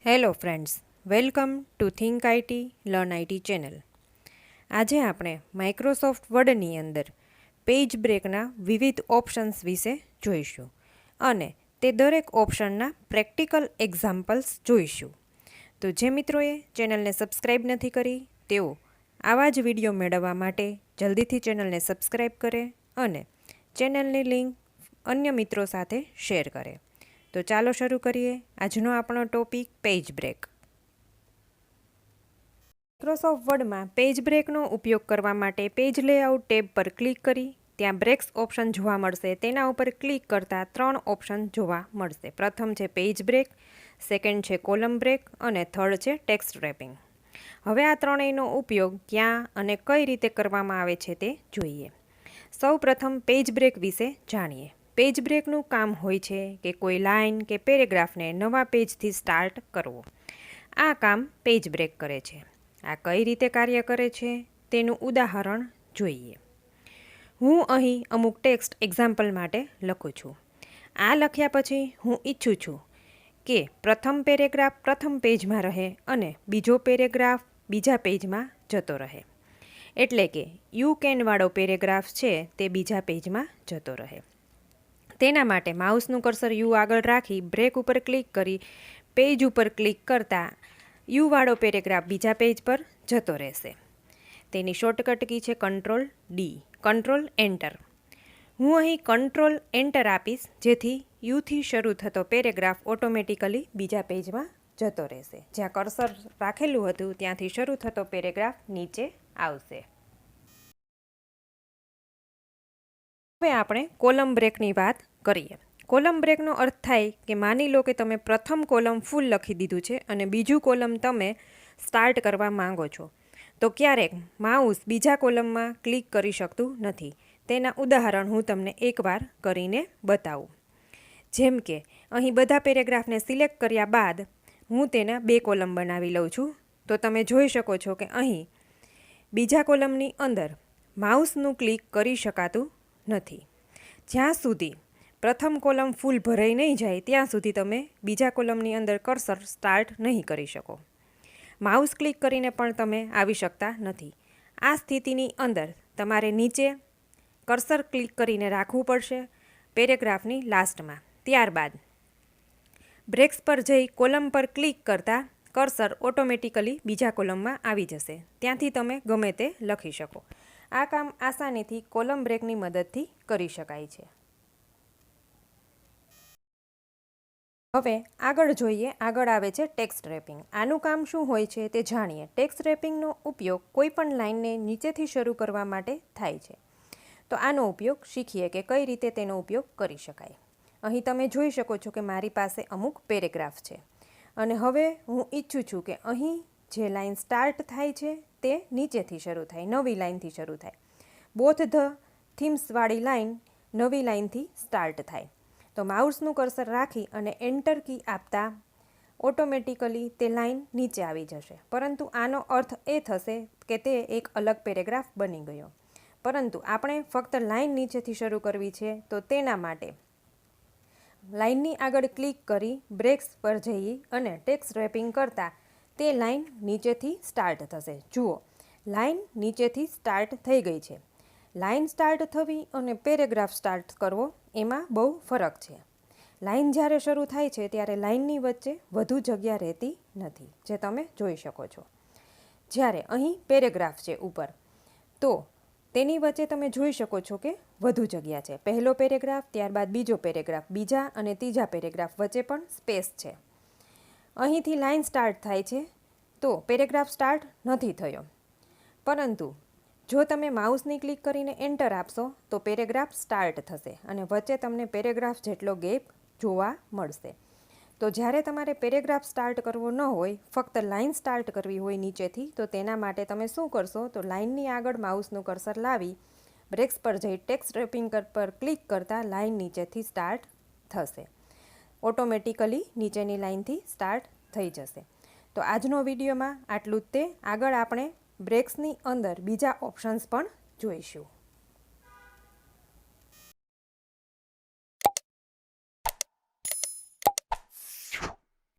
Hello friends, welcome to think IT learn IT channel. આજે આપણે Microsoft વર્ડની અંદર page બ્રેકના વિવિધ ઓપ્શન્સ વિશે જોઈશું અને તે દરેક ઓપ્શનના પ્રેક્ટિકલ એક્ઝામ્પલ્સ જોઈશું. તો જે મિત્રોએ ચેનલને સબસ્ક્રાઈબ નથી કરી તેઓ આવા જ વિડીયો મેળવવા માટે જલ્દીથી ચેનલને સબસ્ક્રાઈબ કરે અને ચેનલની લિંક અન્ય મિત્રો સાથે શેર કરે. તો ચાલો શરૂ કરીએ આજનો આપણો ટોપિક પેજ બ્રેક. માઇક્રોસોફ્ટ વર્ડમાં પેજ બ્રેકનો ઉપયોગ કરવા માટે પેજ લેઆઉટ ટેબ પર ક્લિક કરી ત્યાં બ્રેક્સ ઓપ્શન જોવા મળશે. તેના ઉપર ક્લિક કરતાં 3 ઓપ્શન જોવા મળશે. પ્રથમ છે પેજ બ્રેક, સેકન્ડ છે કોલમ બ્રેક અને થર્ડ છે ટેક્સ્ટ રેપિંગ. હવે આ ત્રણેયનો ઉપયોગ ક્યાં અને કઈ રીતે કરવામાં આવે છે તે જોઈએ. સૌ પ્રથમ પેજ બ્રેક વિશે જાણીએ. પેજ બ્રેકનું કામ હોય છે કે કોઈ લાઇન કે પેરેગ્રાફને નવા પેજથી સ્ટાર્ટ કરવો. આ કામ પેજ બ્રેક કરે છે. આ કઈ રીતે કાર્ય કરે છે તેનું ઉદાહરણ જોઈએ. હું અહીં અમુક ટેક્સ્ટ એક્ઝામ્પલ માટે લખું છું. આ લખ્યા પછી હું ઈચ્છું છું કે પ્રથમ પેરેગ્રાફ પ્રથમ પેજમાં રહે અને બીજો પેરેગ્રાફ બીજા પેજમાં જતો રહે. એટલે કે યુ કેન વાળો પેરેગ્રાફ છે તે બીજા પેજમાં જતો રહે. તેના માટે માઉસનું કર્સર યુ આગળ રાખી બ્રેક ઉપર ક્લિક કરી પેજ ઉપર ક્લિક કરતાં યુ વાળો પેરેગ્રાફ બીજા પેજ પર જતો રહેશે. તેની શોર્ટકટ કી છે કંટ્રોલ ડી, કંટ્રોલ એન્ટર. હું અહીં કંટ્રોલ એન્ટર આપીશ જેથી યુથી શરૂ થતો પેરેગ્રાફ ઓટોમેટિકલી બીજા પેજમાં જતો રહેશે. જ્યાં કર્સર રાખેલું હતું ત્યાંથી શરૂ થતો પેરેગ્રાફ નીચે આવશે. હવે આપણે કોલમ બ્રેકની વાત કરીએ. કોલમ બ્રેકનો અર્થ થાય કે માની લો કે તમે પ્રથમ કોલમ ફૂલ લખી દીધું છે અને બીજું કોલમ તમે સ્ટાર્ટ કરવા માંગો છો તો ક્યારેક માઉસ બીજા કોલમમાં ક્લિક કરી શકતું નથી. તેના ઉદાહરણ હું તમને એકવાર કરીને બતાવું. જેમ કે અહીં બધા પેરેગ્રાફને સિલેક્ટ કર્યા બાદ હું તેના 2 કોલમ બનાવી લઉં છું. તો તમે જોઈ શકો છો કે અહીં બીજા કોલમની અંદર માઉસનું ક્લિક કરી શકાતું નથી. જ્યાં સુધી પ્રથમ કોલમ ફૂલ ભરાઈ નહીં જાય ત્યાં સુધી તમે બીજા કોલમની અંદર કર્સર સ્ટાર્ટ નહીં કરી શકો. માઉસ ક્લિક કરીને પણ તમે આવી શકતા નથી. આ સ્થિતિની અંદર તમારે નીચે કર્સર ક્લિક કરીને રાખવું પડશે પેરેગ્રાફની લાસ્ટમાં. ત્યારબાદ બ્રેક્સ પર જઈ કોલમ પર ક્લિક કરતાં કર્સર ઓટોમેટિકલી બીજા કોલમમાં આવી જશે. ત્યાંથી તમે ગમે તે લખી શકો. આ કામ આસાનીથી કોલમ બ્રેકની મદદથી કરી શકાય છે. હવે આગળ જોઈએ. આગળ આવે છે ટેક્સ્ટ રેપિંગ. આનું કામ શું હોય છે તે જાણીએ. ટેક્સ્ટ રેપિંગનો ઉપયોગ કોઈપણ લાઇનને નીચેથી શરૂ કરવા માટે થાય છે. તો આનો ઉપયોગ શીખીએ કે કઈ રીતે તેનો ઉપયોગ કરી શકાય. અહીં તમે જોઈ શકો છો કે મારી પાસે અમુક પેરેગ્રાફ છે અને હવે હું ઈચ્છું છું કે અહીં જે લાઇન સ્ટાર્ટ થાય છે તે નીચેથી શરૂ થાય, નવી લાઇનથી શરૂ થાય. બોથ ધ થીમ્સવાળી લાઇન નવી લાઇનથી સ્ટાર્ટ થાય. તો માઉસનું કર્સર રાખી અને એન્ટર કી આપતા ઓટોમેટિકલી તે લાઇન નીચે આવી જશે. પરંતુ આનો અર્થ એ થશે કે તે એક અલગ પેરેગ્રાફ બની ગયો. પરંતુ આપણે ફક્ત લાઇન નીચેથી શરૂ કરવી છે તો તેના માટે લાઇનની આગળ ક્લિક કરી બ્રેક્સ પર જઈ અને ટેક્સ્ટ રેપિંગ કરતાં તે લાઇન નીચેથી સ્ટાર્ટ થશે. જુઓ, લાઇન નીચેથી સ્ટાર્ટ થઈ ગઈ છે. લાઇન સ્ટાર્ટ થવી અને પેરેગ્રાફ સ્ટાર્ટ કરવો એમાં બહુ ફરક છે. લાઇન જ્યારે શરૂ થાય છે ત્યારે લાઇનની વચ્ચે વધુ જગ્યા રહેતી નથી, જે તમે જોઈ શકો છો. જ્યારે અહીં પેરેગ્રાફ છે ઉપર તો તેની વચ્ચે તમે જોઈ શકો છો કે વધુ જગ્યા છે. પહેલો પેરેગ્રાફ, ત્યારબાદ બીજો પેરેગ્રાફ, બીજા અને ત્રીજા પેરેગ્રાફ વચ્ચે પણ સ્પેસ છે. અહીંથી લાઇન સ્ટાર્ટ થાય છે તો પેરેગ્રાફ સ્ટાર્ટ નથી થયો. પરંતુ જો તમે માઉસની ક્લિક કરીને એન્ટર આપશો તો પેરેગ્રાફ સ્ટાર્ટ થશે અને વચ્ચે તમને પેરેગ્રાફ જેટલો ગેપ જોવા મળશે. તો જ્યારે તમારે પેરેગ્રાફ સ્ટાર્ટ કરવો ન હોય, ફક્ત લાઇન સ્ટાર્ટ કરવી હોય નીચેથી, તો તેના માટે તમે શું કરશો તો લાઇનની આગળ માઉસનું કર્સર લાવી બ્રેક્સ પર જઈ ટેક્સ્ટ રેપિંગ પર ક્લિક કરતાં લાઇન નીચેથી સ્ટાર્ટ થશે. ઓટોમેટિકલી નીચેની લાઇનથી સ્ટાર્ટ થઈ જશે. તો આજનો વિડીયોમાં આટલું જ તે. આગળ આપણે બ્રેક્સની અંદર બીજા ઓપ્શન્સ પણ જોઈશું.